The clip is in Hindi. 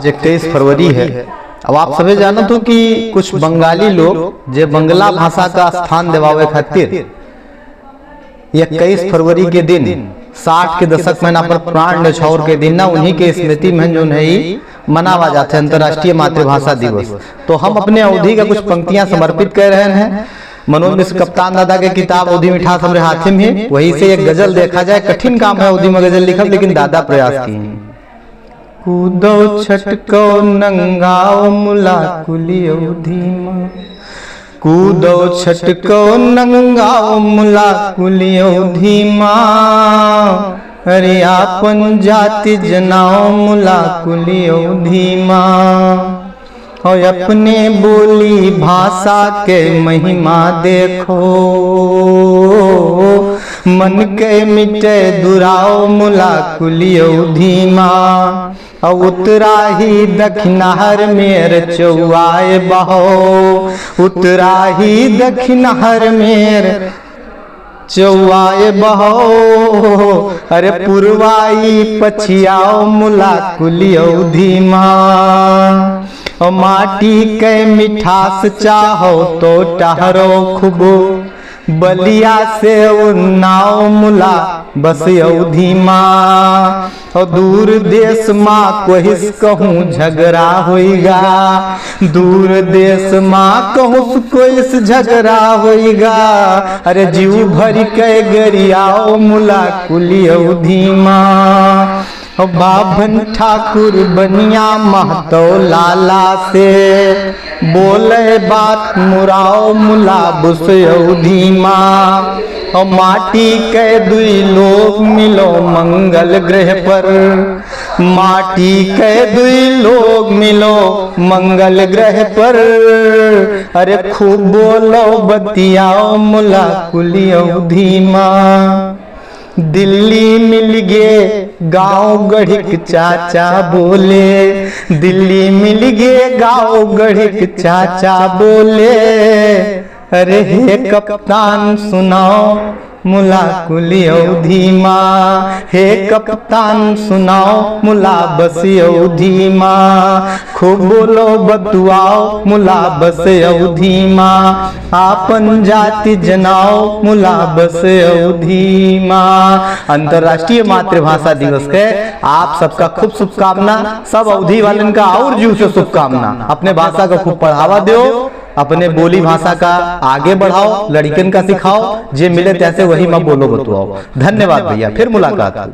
आज 21 फरवरी है। अब आप सभी जानत हो कि कुछ बंगाली लोग जे बंगला भाषा का स्थान दिवावे खातिर 21 फरवरी के दिन 60 के दशक में ना पर प्राण न्यौछावर के दिन ना उन्हीं के स्मृति में जो है मनावा जाता है अंतर्राष्ट्रीय मातृभाषा दिवस। तो हम अपने अवधि का कुछ पंक्तियां समर्पित कर रहे हैं। मनोज मिश्र कप्तान दादा के किताब अवधि मिठास हमारे हाथ में है, वही से एक गजल देखा जाए। कठिन काम है अवधि में गजल लिखा, लेकिन दादा प्रयास की। कूदो छटको नंगाओ मुला कुली अवधि में, कूदो छटको नंगाओ मुला कुली अवधि माँ, अरे आपन जाति जनाओ मुला कुली अवधि माँ। और अपने बोली भाषा के महिमा देखो, मन के मिटे दुराओ मुला कुली अवधि माँ। और उतरा ही दक्षिणहर मेर चौआए बहो, उतरा ही दक्षिणहर मेर चौआए बहो, अरे पुरवाई पछियाओ मुला कुली अवधि माँ। और माटी के मिठास चाहो तो टहरो खूबो, बलिया से उन्नाओ मुला बस अवधि माँ। और दूर देश माँ कोहिस कहूँ झगड़ा होइगा, दूर देश माँ कहूँ कोहिस झगड़ा होइगा, अरे जीव भर के गरियाओ मुला कुली अवधि माँ। बाभन ठाकुर बनिया महतो लाला से, बोले बात मुराओ मुला बुस अवधि माँ। और माटी के दुई लोग मिलो मंगल ग्रह पर, माटी के दुई लोग मिलो मंगल ग्रह पर, अरे खूब बोलो बतियाओ मुला कुली अवधि माँ। दिल्ली मिल गे गाँव गढ़िक चाचा बोले, दिल्ली मिल गे गाँव गढ़िक चाचा बोले, अरे हे कप्तान सुनाओ मुला कुली अवधि माँ, हे कप्तान सुनाओ मुला बस अवधि माँ। खूब बोलो बतुआओ मुला बस अवधि माँ, आपन जाति जनाओ मुला बस अवधि माँ। अंतर्राष्ट्रीय मातृभाषा दिवस के आप सबका खूब शुभकामना, सब अवधि वालन का और जीव से शुभकामना। अपने भाषा को खूब बढ़ावा दो, अपने बोली भाषा का आगे बढ़ाओ, लड़कन का सिखाओ, जे मिले तैसे वही मैं बोलो बतुआओ। धन्यवाद भैया, फिर मुलाकात।